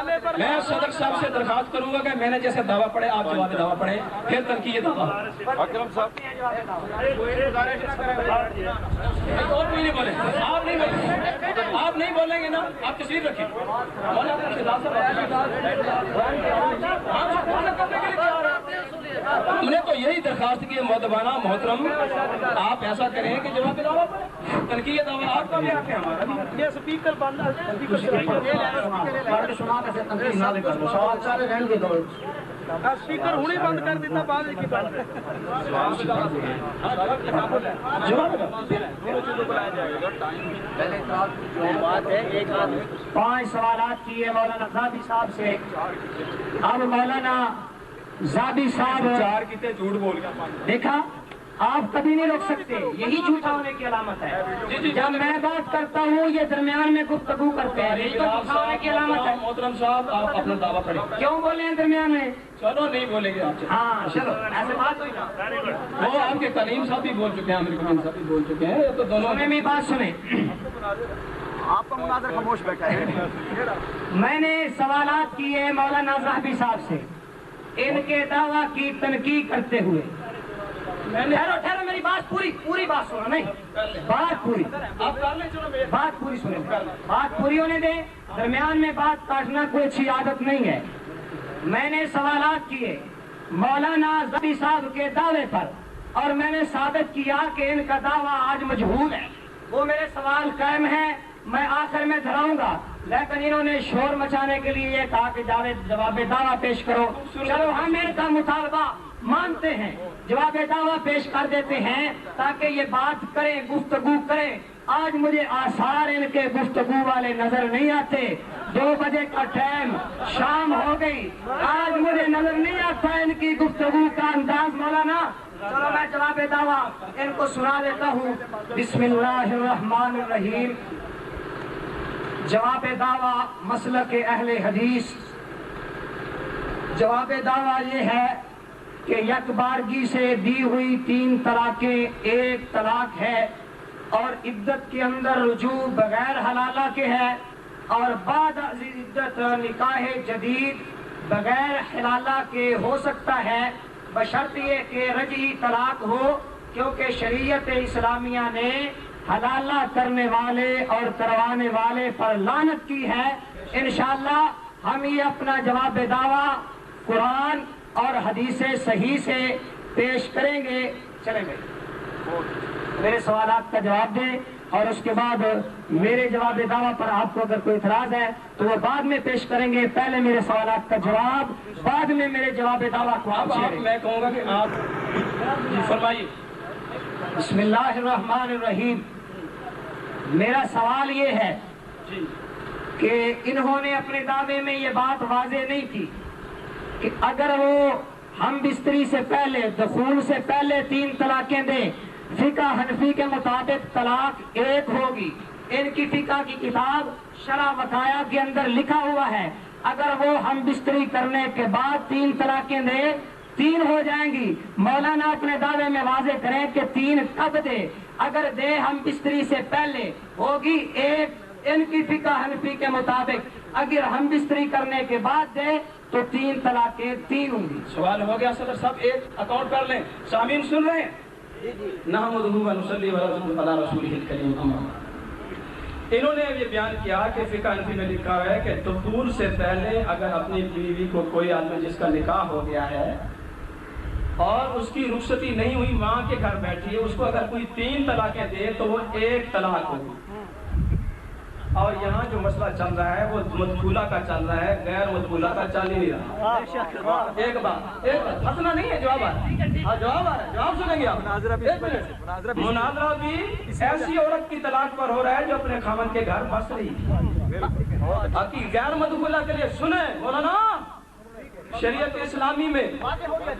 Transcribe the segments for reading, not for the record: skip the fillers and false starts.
میں صدر صاحب سے درخواست کروں گا کہ میں نے جیسے دعویٰ پڑھے آپ جواب دعویٰ پڑھیں، پھر تنقید دعویٰ۔ اکرم صاحب اور کوئی نہیں بولے، آپ نہیں بولیں، آپ نہیں بولیں گے نا، آپ تشریف رکھیں۔ ہم نے تو یہی درخواست کی ہے مؤدبانہ محترم، آپ ایسا کریں کہ جواب دعویٰ پڑھیں، تنقید دعویٰ آپ کا بھی حق ہے، ہمارا بھی حق ہے۔ یہ سپیکر بند ہے، سپیکر ہونی بند کر دیتا بعد کی بات ہے۔ پانچ سوالات کیے مولانا زابی صاحب سے، اب مولانا زابی صاحب چار کتنے جھوٹ بول گیا، دیکھا آپ کبھی نہیں روک سکتے، یہی جھوٹا ہونے کی علامت ہے۔ جب میں بات کرتا ہوں یہ درمیان میں گفتگو کرتے ہیں، یہی تو جھوٹا ہونے کی علامت ہے۔ محترم صاحب آپ اپنا دعویٰ پڑھیں۔ کیوں بولے ہیں درمیان میں؟ چلو نہیں بولیں گے آپ، ہاں چلو ایسے بات ہوئی نا، وہ آپ کے کلیم صاحب بھی بول چکے ہیں، عامر کلیم صاحب بھی بول چکے ہیں، یہ تو دونوں میں بات سنیں۔ آپ کا مناظر خاموش بیٹھا ہے۔ میں نے سوالات کیے مولانا زاہبی صاحب سے، ان کے دعویٰ کی تنقید کرتے ہوئے، ٹھہرو میری بات پوری بات سنو، نہیں بات پوری، آپ کر لیں، چلو میرے بات پوری سنیں، بات پوری ہونے دیں، درمیان میں بات کاٹنا کوئی اچھی عادت نہیں ہے۔ میں نے سوالات کیے مولانا زاہبی صاحب کے دعوے پر، اور میں نے ثابت کیا کہ ان کا دعویٰ آج مجہول ہے، وہ میرے سوال قائم ہے، میں آخر میں دہراؤں گا، لیکن انہوں نے شور مچانے کے لیے یہ کہا کہ جواب دعویٰ پیش کرو۔ چلو ہم ان کا مطالبہ مانتے ہیں، جواب دعویٰ پیش کر دیتے ہیں تاکہ یہ بات کریں، گفتگو کریں۔ آج مجھے آثار ان کے گفتگو والے نظر نہیں آتے، 2 بجے کا ٹائم، شام ہو گئی، آج مجھے نظر نہیں آتا ان کی گفتگو کا انداز مولانا۔ چلو میں جواب دعویٰ ان کو سنا دیتا ہوں۔ بسم اللہ الرحمن الرحیم۔ جواب دعویٰ مسلک اہل حدیث، جواب دعویٰ یہ ہے کہ یک بارگی سے دی ہوئی 3 طلاقیں 1 طلاق ہے، اور عدت کے اندر رجوع بغیر حلالہ کے ہے، اور بعد از عدت نکاح جدید بغیر حلالہ کے ہو سکتا ہے، بشرط یہ کہ رجعی طلاق ہو، کیونکہ شریعت اسلامیہ نے حلالہ کرنے والے اور کروانے والے پر لعنت کی ہے۔ انشاءاللہ ہم یہ اپنا جواب دعویٰ قرآن اور حدیث صحیح سے پیش کریں گے۔ چلیں گے میرے سوالات کا جواب دیں، اور اس کے بعد میرے جواب دعویٰ پر آپ کو اگر کوئی اعتراض ہے تو وہ بعد میں پیش کریں گے، پہلے میرے سوالات کا جواب، بعد میں میرے جواب دعویٰ کو آپ میں کہوں گا کہ آپ فرمائیے۔ بسم اللہ الرحمن الرحیم۔ میرا سوال یہ ہے کہ انہوں نے اپنے دعوے میں یہ بات واضح نہیں کی کہ اگر وہ ہم بستری سے پہلے، دخول سے پہلے 3 طلاقیں دیں، فقہ حنفی کے مطابق طلاق 1 ہوگی۔ ان کی فقہ کی کتاب شرح وقایع کے اندر لکھا ہوا ہے اگر وہ ہم بستری کرنے کے بعد 3 طلاقیں دیں 3 ہو جائیں گی۔ مولانا اپنے دعوے میں واضح کریں کہ 3 کب دے، اگر دے ہم بستری سے پہلے ہوگی 1 ان کی فقہ حنفی کے مطابق، اگر ہم بستری کرنے کے بعد دے تو 3 طلاقیں 3 ہوں گی۔ سوال ہو گیا صدر صاحب، ایک اکاؤنٹ کر لیں، سامعین سن رہے ہیں؟ نحمدہ و نصلی علی رسولہ الکریم۔ انہوں نے یہ بیان کیا کہ فقہ حنفی میں لکھا ہے کہ دخول سے پہلے اگر اپنی بیوی کو کوئی آدمی جس کا نکاح ہو گیا ہے اور اس کی رخصتی نہیں ہوئی، ماں کے گھر بیٹھی ہے، اس کو اگر کوئی 3 طلاقیں دے تو وہ 1 طلاق ہوگی۔ اور یہاں جو مسئلہ چل رہا ہے وہ مدخولہ کا چل رہا ہے، غیر مدخولہ کا چل ہی نہیں رہا۔ ایک بات ہنسنا نہیں ہے، جواب آ رہا ہے، جواب سنیں گے آپ۔ مناظرہ بھی ایسی عورت کی طلاق پر ہو رہا ہے جو اپنے خاوند کے گھر بس رہی ہے۔ باقی غیر مدخولہ کے لیے سنیں مولانا، شریعت اسلامی میں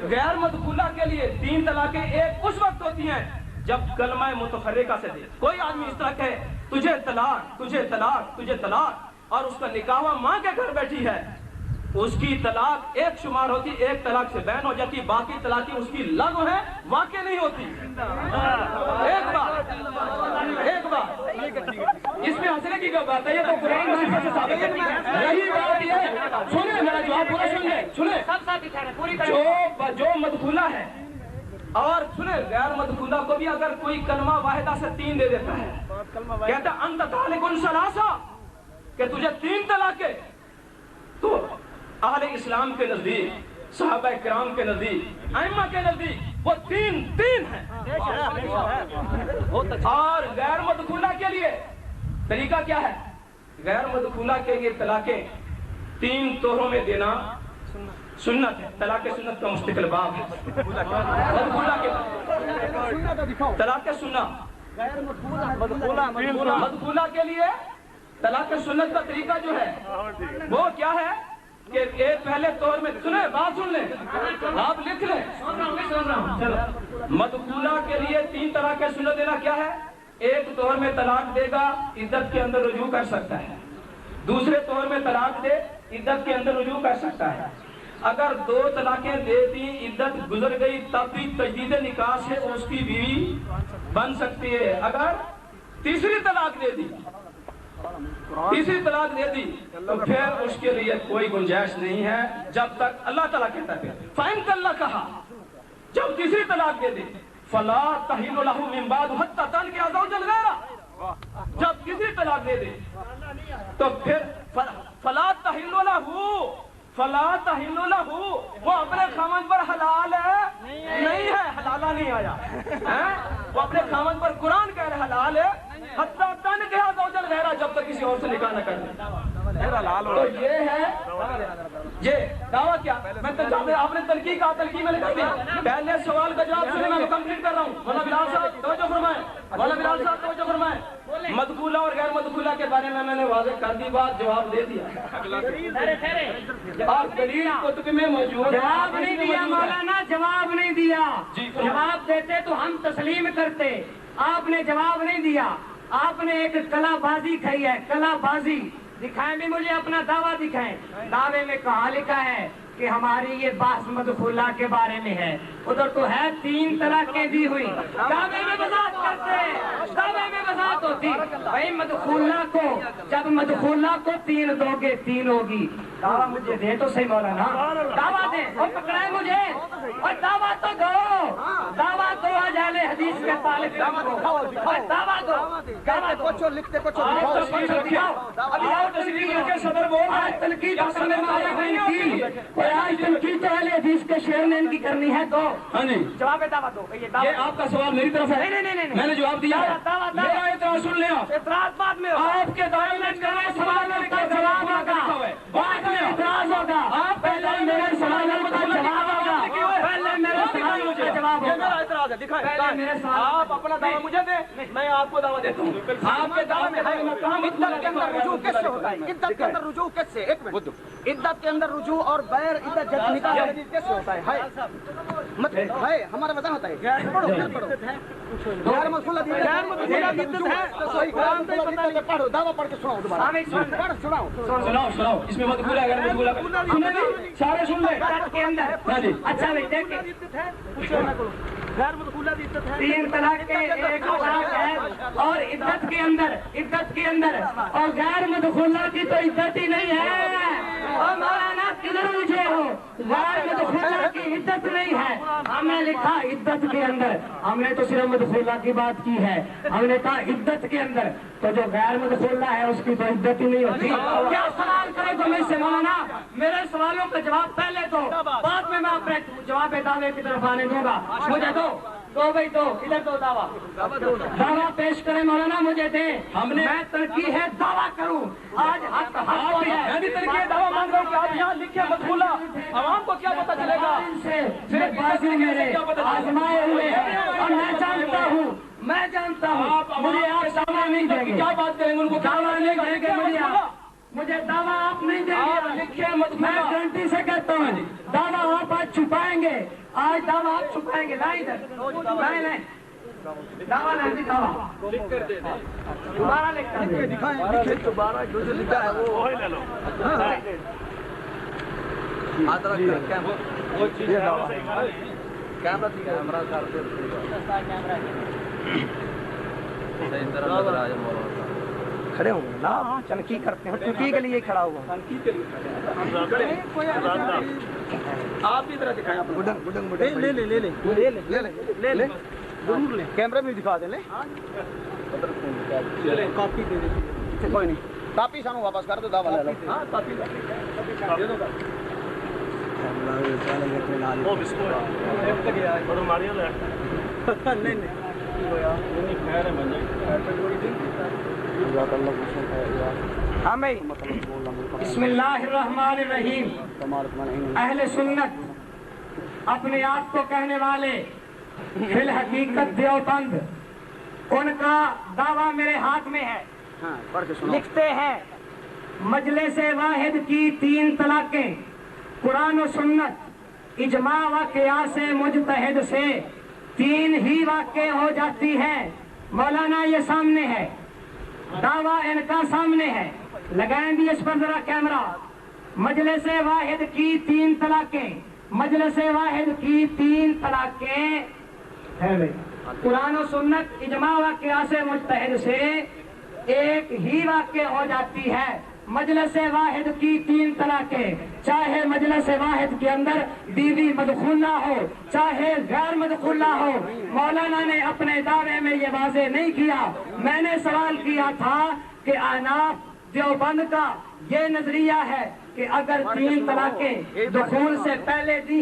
غیر مدخولہ کے لیے 3 طلاقیں 1 اس وقت ہوتی ہیں جب کلمہ متفرقہ سے دے کوئی آدمی اس طرح کہے تجھے طلاق، تجھے طلاق، تجھے طلاق، اور اس کا نکاح ماں کے گھر بیٹھی ہے، اس کی طلاق 1 شمار ہوتی، 1 طلاق سے بین ہو جاتی، باقی طلاقیں اس کی لغو ہے، واقع نہیں ہوتی۔ ایک بات اس میں ہنسنے کی کیا بات ہے، یہ تو قرآن سے ثابت ہے، یہی بات یہ سنیں میرا جواب پورا سن لیں. سنیں سب ساتھ کہہ رہے ہیں پوری جو مدخولہ ہے اور سنیں غیر مدخولہ کو بھی اگر کوئی کلمہ واحدہ سے 3 دے دیتا ہے, کہتا ہے انت طالق ثلاثہ, کہ تجھے 3 طلاقیں, تو اہل اسلام کے نزدیک, صحابہ کرام کے نزدیک, ائمہ کے نزدیک وہ 3 ہیں. اور غیر مدخولہ کے لیے طریقہ کیا ہے؟ غیر مدخولہ کے لیے طلاقیں 3 طہروں میں دینا سنت ہے. طلاق سنت کا مستقل باب ہے. مدخولہ کے طلاق سنت, مدخولہ کے لیے طلاق سنت کا طریقہ جو ہے وہ کیا ہے کہ ایک پہلے طور میں, سنیں بات سن لیں, آپ لکھ لیں, مدخولہ کے لیے 3 طرح کے سنت دینا کیا ہے؟ ایک طور میں طلاق دے گا, عدت کے اندر رجوع کر سکتا ہے. دوسرے طور میں طلاق دے, عدت کے اندر رجوع کر سکتا ہے. اگر 2 طلاقیں دے دی, عدت گزر گئی, تب بھی تجدید نکاح سے اس کی بیوی بن سکتی ہے. اگر تیسری طلاق دے دی تو پھر اس کے لیے کوئی گنجائش نہیں ہے جب تک اللہ تعالیٰ کہتا ہے فَإِن طَلَّقَهَا, جب تیسری طلاق دے دی, فَلَا تَحِلُّ لَهُ مِن بَعْدُ حَتَّى تَنكِحَ زَوْجًا غَيْرَهُ, جب تیسری طلاق دے دی تو پھر فَلَا تَحِلُّ لَهُ, وہ اپنے خامن پر حلال ہے نہیں ہے, حلالہ نہیں آیا, وہ اپنے خامن پر قرآن کہہ رہے حلال ہے حتیٰ تنکحہ زوجا غیرہ, جب تک کسی اور سے نکاح نہ کر دے. تو یہ ہے یہ دعویٰ. کیا میں آپ نے تنقید میں لکھ دیا. پہلے سوال کا جواب سنیں, میں کمپلیٹ کر رہا ہوں. مولانا بلال صاحب توجہ فرمائیں. مدخولہ اور غیر مدخولہ کے بارے میں نے واضح کر دی بات, جواب دے دیا. اور دلیل کتب میں موجود, جواب نہیں دیا مولانا, جواب نہیں دیا. جواب دیتے تو ہم تسلیم کرتے, آپ نے جواب نہیں دیا. آپ نے ایک کلا بازی کھائی ہے, کلا بازی. دکھائیں بھی مجھے اپنا دعویٰ دکھائیں. دعوے میں کہاں لکھا ہے کہ ہماری یہ بحث مدخولہ کے بارے میں ہے؟ ادھر تو ہے 3 طلاقیں دی ہوئی. دعوے میں وضاحت کرتے, دعوے میں وضاحت ہوتی بھائی مدخولہ کو, جب مدخولہ کو 3 دو گے 3 ہوگی. دعویٰ مجھے دے تو صحیح مولانا, دعویٰ دے اور پکڑائے مجھے, اور دعویٰ تو دو, دعویٰ دو آج اہل حدیث کے طالب علم کو, اور دعویٰ دو. کچھ لکھتے کچھ تنقید تنقید تو اہل حدیث کے شعر نے ان کی کرنی ہے. تو ہاں جی جواب دعویٰ دو. یہ آپ کا سوال میری طرف ہے, میں نے جواب دیا. میرا اعتراض سن لیں آپ. اعتراض بعد میں آپ کے دائرے میں سوالوں کا جواب ہوگا, بعد میں اعتراض ہوگا. آپ پہلے میرے سوالوں کا جواب ہوگا, پہلے میرے سوالوں کا جواب یہ ہوگا. میرا اعتراض ہے. دکھائیں آپ اپنا دعویٰ مجھے دیں, میں آپ کو دعویٰ دیتا ہوں. آپ کے دعوے میں عدت کے اندر رجوع کس سے ہوتا ہے؟ عدت کے اندر رجوع کس سے, ایک منٹ, عدت کے اندر رجوع اور غیر عدت جب نکاح جدید کس سے ہوتا ہے؟ مطلب ہے ہمارا وضاحت ہے. غیر مدخولہ پڑھو, دعویٰ پڑھ کے سناؤ دوبارہ, سناؤ. اس میں مدخولہ غیر مدخولہ سارے سن لیں. اچھا بھائی دیکھیں, غیر مدخولہ کی عدت ہے 3 طلاق کے ایک طلاق ہے, اور عدت کے اندر اور غیر مدخولہ کی تو عدت ہی نہیں ہے. اور مولانا کدھر مجھے ہو, غیر مدخولہ کی عدت نہیں ہے. ہم نے لکھا عدت کے اندر, ہم نے تو صرف مدخولہ کی بات کی ہے. ہم نے کہا عدت کے اندر, تو جو غیر مدخولہ ہے اس کی تو عدت ہی نہیں ہوتی. کیا سوال کرے تو میں سے مولانا, میرے سوالوں کا جواب پہلے دو, بعد میں اپنے جواب دعوے کی طرف آنے دوں گا. مجھے دو بھائی, دو ادھر دو دعویٰ پیش کریں مولانا, مجھے دیں. میں ترقی ہے دعویٰ کروں آج. میں بھی ترقی دعویٰ مانگ رہا ہوں کہ آپ یہاں لکھیں مدخولہ, عوام کو کیا پتا چلے گا؟ آزمائے ہوئے, اور میں جانتا ہوں مجھے آپ دعویٰ نہیں دیں گے. کیا بات کریں گے ان کو؟ دعویٰ نہیں دیں گے مجھے دعویٰ آپ نہیں دیں گے. میں گارنٹی سے کہتا ہوں دعویٰ آپ آج چھپائیں گے, آج دعویٰ آپ چھپائیں گے. نہیں دعویٰ نہیں, دعویٰ لکھ کر دے دیں. دوبارہ لکھ کر دیں. دکھائیں دوبارہ جو لکھا ہے وہ لے لو. کیمرہ کھڑے ہوں گے نا چنکی کرتے ہیں چنکی کے لیے کھڑا ہوا آپ کی طرح دکھائیں لے ضرور لیں کیمرے میں دکھا دیں لیں کاپی دے دیں کوئی نہیں کاپی سانو واپس کر دو دا والا ہاں کاپی دے دو بسم اللہ الرحمن الرحیم. اہل سنت اپنے آپ کو کہنے والے فی الحقیقت دیوبند ان کا دعویٰ میرے ہاتھ میں ہے. لکھتے ہیں مجلس واحد کی 3 طلاقیں قرآن و سنت اجماع و قیاس مجتہد سے 3 ہی واقع ہو جاتی ہے. مولانا یہ سامنے ہے دعویٰ ان کا سامنے ہے. لگائیں بھی اس پر ذرا کیمرہ. مجلس واحد کی 3 طلاقیں مجلس واحد کی 3 طلاقیں قرآن و سنت اجماع و قیاس مجتہد سے ایک ہی واقع ہو جاتی ہے. مجلس واحد کی 3 طلاقیں چاہے مجلس واحد کے اندر بیوی مدخولہ ہو چاہے غیر مدخولہ ہو. مولانا نے اپنے دعوے میں یہ واضح نہیں کیا. میں نے سوال کیا تھا کہ احناف دیوبند کا یہ نظریہ ہے کہ اگر 3 طلاقیں دخول سے پہلے دی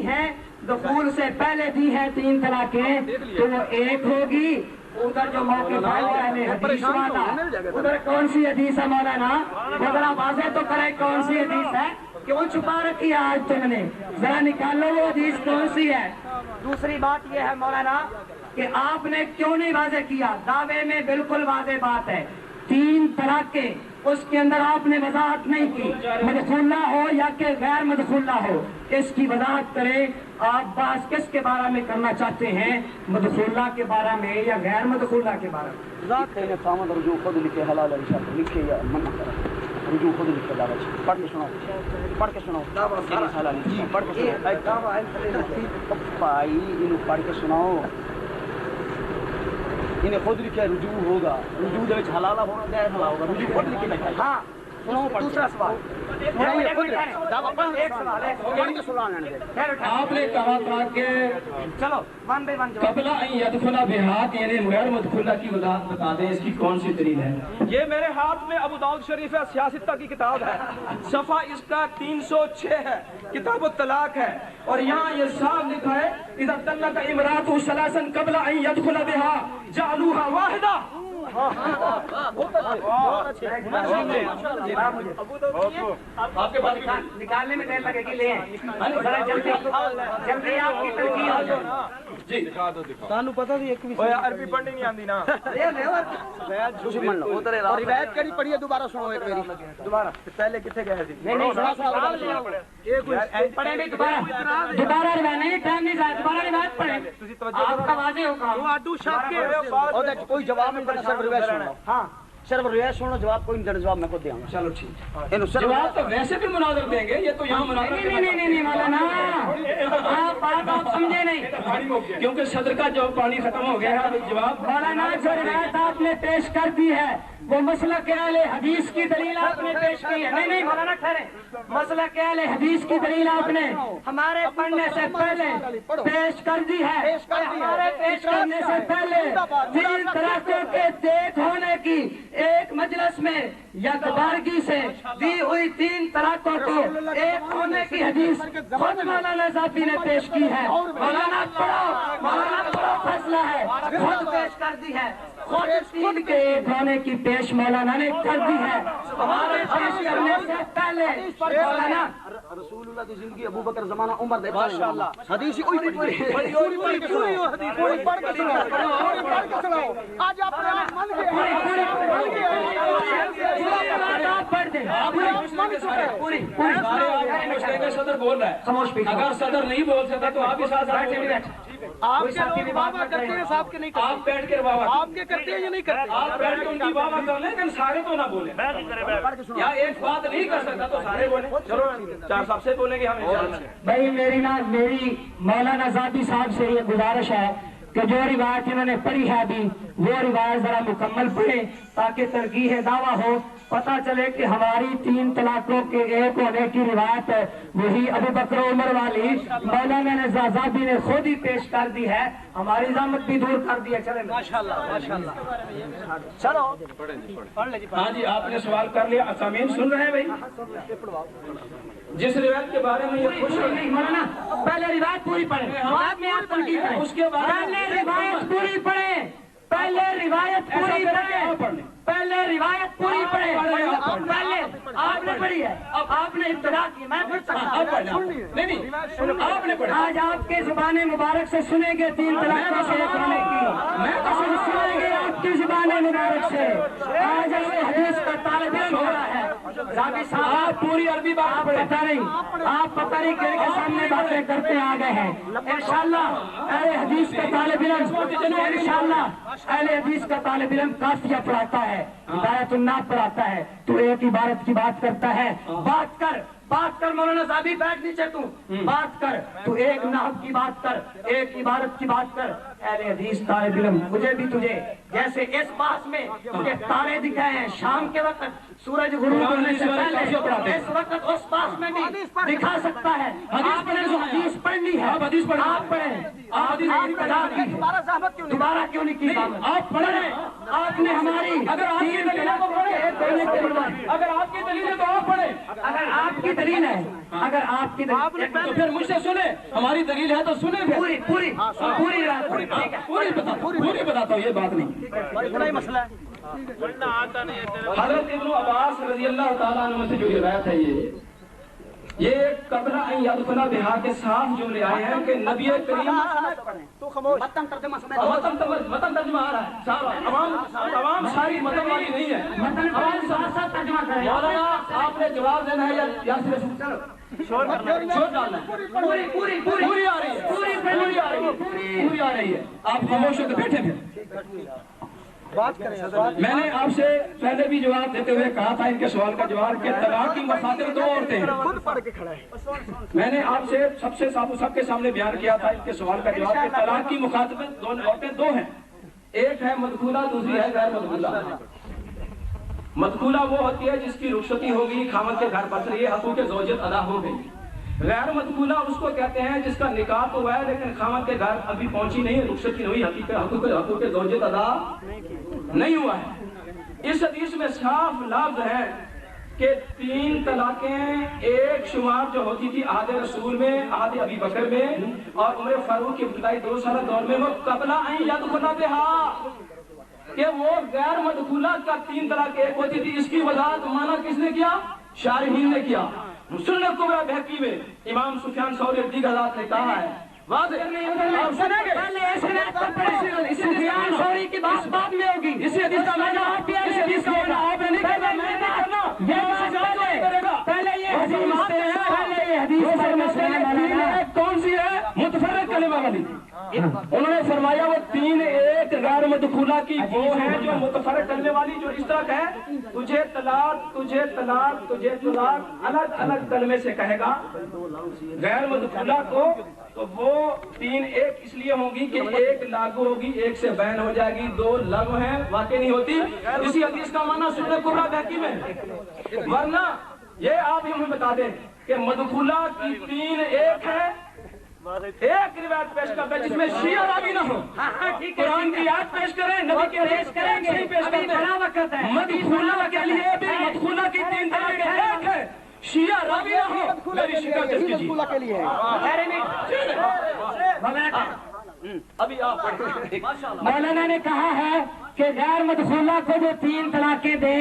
ہیں 3 طلاقیں تو وہ ایک ہوگی. ادھر جو موقف ہے حدیث والا ادھر کون سی حدیث ہے مولانا ذرا واضح تو کرے کون سی حدیث ہے. کیوں چھپا رکھی ہے آج تم نے؟ ذرا نکالو وہ حدیث کون سی ہے. دوسری بات یہ ہے مولانا کہ آپ نے کیوں نہیں واضح کیا. دعوے میں بالکل واضح بات ہے 3 طلاقیں اس کے اندر آپ نے وضاحت نہیں کی مدخولہ ہو یا کہ غیر مدخولہ ہو. اس کی وضاحت کریں. آپ بات کس کے بارے میں کرنا چاہتے ہیں مدخولہ کے بارے میں یا غیر مدخولہ کے بارے میں؟ ذات ہے فامد رجوع خود لکھے حلال علیشہ لکھے یا منع کرا رجوع خود لکھے دعوت پڑھ کے سناؤ پڑھ کے سناؤ پڑھ کے بھائی انہوں پڑھ کے سناؤ. انہیں خود لکھے رجوع ہوگا رجوع دے وچ حلال ہونا غیر حلال ہوگا رجوع خود لکھے بیٹھا. ہاں دوسرا سوال آپ نے کہا تھا کہ چلو ون بائی ون قبل ان يدخل بہات یعنی غیر مدخولہ کی وضاحت بتا دیں. اس کی کون سی دلیل ہے؟ یہ میرے ہاتھ میں ابو داؤد شریف ہے سیاستہ کی کتاب ہے. صفحہ اس کا 306 ہے. کتاب الطلاق ہے اور یہاں یہ صاف لکھا ہے اذا طلق امرأة ثلاثا قبل ان يدخل بها جعلوها واحدہ. آپ کے پاس نکالنے میں دیر لگے گی. لے جلدی آپ کی ترقی ہو جائے. جی تانوں پتہ بھی ایک بھی عربی پڑھنی نہیں آندی نا. دشمن لو روایت کری پڑھی ہے دوبارہ سنو ایک میری دوبارہ پہلے کتنے گئے تھے؟ نہیں پڑھیں بھی دوبارہ روایت نہیں ٹائم نہیں جائے. دوبارہ روایت پڑھیں آپ کا واضح ہوگا. اور کوئی جواب نہیں کرنا. صرف روایت سنو. ہاں صرف روایت سنو جواب کوئی نہیں. جواب میں خود دیں گا. چلو ٹھیک. جواب تو ویسے بھی مناظر دیں گے. یہ تو یہاں مناظر نہیں مولانا آپ بات آپ سمجھے نہیں کیونکہ صدر کا جو پانی ختم ہو گیا ہے. جواب مولانا جو روایت آپ نے پیش کر دی ہے وہ مسلک اہل حدیث کی دلیل آپ نے پیش کی ہے. نہیں مولانا ٹھہرے. مسلک اہل حدیث کی دلیل آپ نے ہمارے پڑھنے سے پہلے پیش کر دی ہے. ہمارے پیش کرنے سے پہلے 3 طلاقوں کے دیکھ ہونے کی ایک مجلس میں یا دوبارگی سے دی ہوئی 3 طلاقوں کو ایک ہونے کی حدیث خود مولانا ذاتی نے پیش کی ہے. مولانا پڑھو فیصلہ ہے خود پیش کر دی ہے. خود 3 کے ایک ہونے کی پیش مولانا نے کر دی ہے. ہمارے پیش کرنے سے پہلے مولانا رسول اللہ کی زندگی ابو بکر زمانہ عمر دے ماشاءاللہ حدیث ہی کوئی پڑھ کے سناؤ. آج آپ من صدر بول رہا ہے. اگر صدر نہیں بول سکتا تو آپ اس آپ کرتے ہیں صاحب کے نہیں. آپ بیٹھ کے آپ کے کرتے ہیں یا نہیں کرتے؟ آپ بیٹھ کے ان کی واہ کر لیں لیکن سارے تو نہ بولیں. یا ایک بات نہیں کر سکتا تو سارے بولیں. چلو 4 صاحب سے بولیں گے ہم. بھائی میری مولانا ذاتی صاحب سے یہ گزارش ہے کہ جو روایت انہوں نے پڑھی ہے ابھی وہ روایت ذرا مکمل پڑھیں تاکہ ترجیح دعویٰ ہو، پتہ چلے کہ ہماری 3 طلاقوں کے ایک ہونے کی روایت ہے وہی ابو بکر عمر والی مولانا نزازادی نے خود ہی پیش کر دی ہے، ہماری زحمت بھی دور کر دی ہے۔ چلیں چلو ہاں جی، آپ نے سوال کر لیا، اسامین سن رہے ہیں بھائی؟ جس روایت کے بارے میں یہ خوش نہیں مولانا، پہلے روایت پوری پڑھیں، بعد میں آپ تنقید کریں۔ اس کے بعد پہلے روایت پوری پڑھیں، پہلے روایت پوری پڑھیں، پہلے روایت پوری پڑھیں۔ پہلے آپ نے پڑھی ہے، آپ نے ابتدا کی، میں پڑھ سکتا ہوں؟ نہیں آپ نے پڑھا۔ آج آپ کے زبان مبارک سے سنیں گے 3 طلاقوں سے ایک ہونے کی، سنیں گے آپ کی زبان مبارک سے۔ آج اہل حدیث کا طالب علم ہو رہا ہے، زاہدی صاحب آپ پوری عربی بات پتہ نہیں، آپ پتہ نہیں کہ کے سامنے باتیں کرتے آ گئے ہیں۔ انشاءاللہ اہل حدیث کا طالب علم، انشاءاللہ اہل حدیث کا طالب علم قافیہ پڑھاتا ہے، ہدایت الناف پڑھاتا ہے، تو ایک عبارت کی بات کرتا ہے، بات کر مولانا صاحبی، بیٹھ نیچے تو بات کر، تو ایک نحو کی بات کر، ایک عبارت کی بات کر۔ اہل حدیث طالب علم، مجھے بھی تجھے جیسے اس بات میں مجھے تارے دکھائے ہیں شام کے وقت سورج غروب ہونے سے پہلے، اس وقت اس پاس میں بھی دکھا سکتا ہے۔ آپ نے جو حدیث پڑھنی ہے آپ پڑھیں، آپ نے دوبارہ کیوں نہیں کی؟ آپ پڑھیں، آپ نے ہماری اگر آپ کی دلیل ہے تو پڑھیں، اگر آپ کی دلیل ہے تو آپ پڑھیں، اگر آپ کی دلیل ہے، اگر آپ کی دلیل تو پھر مجھ سے سنیں، ہماری دلیل ہے تو سنیں، پوری پوری پوری پوری بتاتا ہوں، یہ بات نہیں۔ اتنا ہی مسئلہ ہے۔ حضرت ابن عباس رضی اللہ تعالیٰ عنہ سے جو روایت ہے یہ قبل ان یدخل بہا کے صاف جملے آئے ہیں کہ نبی کریم تو خاموش، متن ترجمہ سمجھ، متن ترجمہ آ رہا ہے صاحب، عوام ساری متن والی نہیں ہے، مطلب ساتھ ترجمہ کریں۔ مولانا آپ نے جواب دینا ہے یا صرف شور ڈالنا ہے؟ پوری آ رہی ہے، پوری آ رہی ہے، آپ خاموش ہو کے بیٹھے پھر۔ بات کریں۔ میں نے آپ سے پہلے بھی جواب دیتے ہوئے کہا تھا ان کے سوال کا جواب کہ طلاق کی مخاطب 2 عورتیں ہیں۔ خود پڑھ کے کھڑا ہے۔ میں نے آپ سے سب کے سامنے بیان کیا تھا ان کے سوال کا جواب کہ طلاق کی مخاطب عورتیں 2 ہیں، ایک ہے مدخولہ، دوسری ہے غیر مدخولہ۔ مدخولہ وہ ہوتی ہے جس کی رخصتی ہوگی، خاوند کے گھر پہنچ رہی ہے، حقوق زوجت ادا ہو گئی۔ غیر مدخولہ اس کو کہتے ہیں جس کا نکاح تو ہوا ہے لیکن خاوند کے گھر ابھی پہنچی نہیں، رخصتی نہیں ہوئی، حقوق زوجت ادا نہیں ہوا ہے۔ اس حدیث میں صاف لفظ ہے کہ 3 طلاقیں ایک شمار جو ہوتی تھی عہد رسول میں، عہد ابی بکر میں اور عمر فاروق کی ابتدائی 2 سالہ دور میں، وہ قبل ان یدخل بہا، کہ وہ غیر مدخولہ کا 3 طلاق ایک ہوتی تھی۔ اس کی وضاحت معنی کس نے کیا؟ شارحین نے کیا۔ سنن کبریٰ بہقی میں امام سفیان ثوری دیگر حضرات نے کہا ہے، واضح آپ سنیں گے، سفیان ثوری کی بات بعد میں ہوگی، اسی حدیث کا معنی آپ نے نہیں کرنا، میں نے کرنا، پہلے یہ حدیث کون سی ہے؟ متفرق کلمہ والی۔ انہوں نے فرمایا وہ 3 ایک غیر مدخولہ کی وہ ہیں جو متفرق کلمے والی، جو اس طرح ہے تجھے طلاق تجھے طلاق تجھے طلاق الگ الگ کلمے سے کہے گا غیر مدخولہ کو، تو وہ 3 ایک اس لیے ہوں گی کہ ایک لاگو ہوگی، ایک سے بین ہو جائے گی، 2 لغو ہیں، واقع نہیں ہوتی۔ اسی حدیث کا معنی سنن کبریٰ بہقی میں۔ ورنہ یہ آپ ہی ہمیں بتا دیں کہ مدخولہ کی 3 ایک ہے، ایک روایت پیش کرتا ہے جس میں شیعہ راوی نہ ہو، قرآن کی آیت پیش کریں، نبی کے حدیث کریں گے، مدخولہ کے لیے بھی مدخولہ کی 3 طلاقیں ایک ہے، شیعہ راوی نہ ہو، میری شکایت اس کیجیے۔ کے لیے ابھی آپ پڑھیں۔ مولانا نے کہا ہے کہ غیر مدخولہ کو جو 3 طلاقیں دے،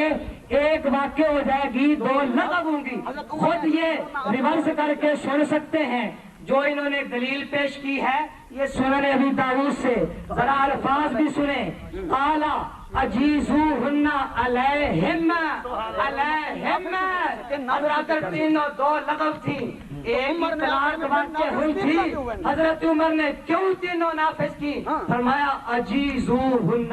ایک واقع ہو جائے گی، 2 لغو ہوں گی۔ خود یہ ریورس کر کے سن سکتے ہیں جو انہوں نے دلیل پیش کی ہے، یہ سنن ابی داؤد سے، ذرا الفاظ بھی سنیں۔ قالا اجیزوہن علیہم، حضرت 3 اور 2 لغو تھی، ایک طلاق واقع ہوئی تھی، حضرت عمر نے کیوں 3 نافذ کی؟ فرمایا اجیزوہن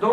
2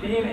3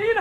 3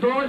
2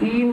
3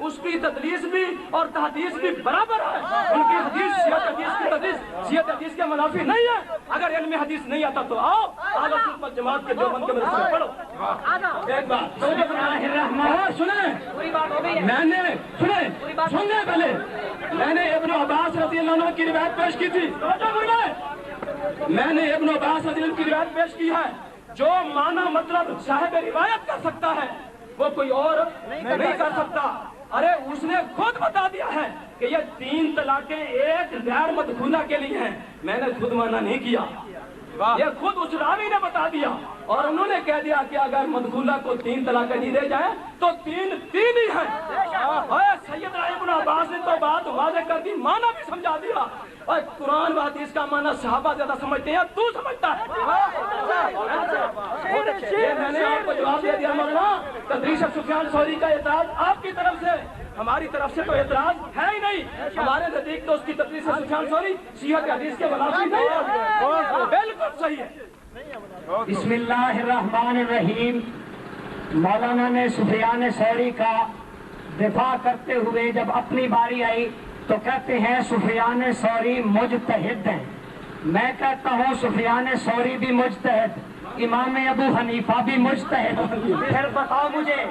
اس کی تدلیس بھی اور تحدیث بھی برابر ہے. ان کی حدیث صحت حدیث کی تدلیس صحت حدیث کے منافی نہیں ہے. اگر علم حدیث نہیں آتا تو آؤ اہل سنت والجماعت کے دیوبند کے مدرسے میں پڑھو. ایک بات سنیں, میں نے سننے پہلے میں نے ابن عباس رضی اللہ عنہ کی روایت پیش کی تھی. میں نے ابن عباس رضی اللہ عنہ کی روایت پیش کی ہے. جو معنی مطلب صاحب روایت کر سکتا ہے وہ کوئی اور نہیں کر سکتا. ارے اس نے خود بتا دیا ہے کہ یہ 3 طلاقیں ایک غیر مدخولہ کے لیے ہیں. میں نے خود مانا نہیں کیا, یہ خود اس راوی نے بتا دیا. اور انہوں نے کہہ دیا کہ اگر مدخولہ کو 3 طلاقیں دی دے جائیں تو 3 ہی ہیں. سید ابن عباس نے تو بات واضح کر دی, مانا بھی سمجھا دیا. اور قرآن و حدیث کا مانا صحابہ زیادہ سمجھتے ہیں, تو سمجھتا ہے. میں نے آپ کو جواب دے دیا مولانا. تدریس سفیان ثوری کا اعتراض آپ کی طرف سے, ہماری طرف سے تو اعتراض ہے ہی نہیں. ہمارے نزدیک تو اس کی تدریس سفیان ثوری صحت حدیث کے منافی نہیں ہے, بالکل صحیح ہے. بسم اللہ الرحمن الرحیم. مولانا نے سفیان ثوری کا دفاع کرتے ہوئے جب اپنی باری آئی تو کہتے ہیں سفیان ثوری مجتہد ہیں. میں کہتا ہوں سفیان ثوری بھی مجتہد, امام ابو حنیفہ بھی مجتہد. پھر بتاؤ مجھے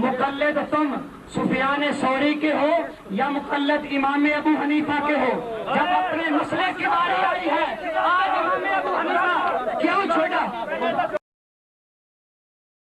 مقلد تم سفیان ثوری کے ہو یا مقلد امام ابو حنیفہ کے ہو؟ جب اپنے مسئلے کی باری آئی ہے آج امام ابو حنیفہ کیوں چھوڑا؟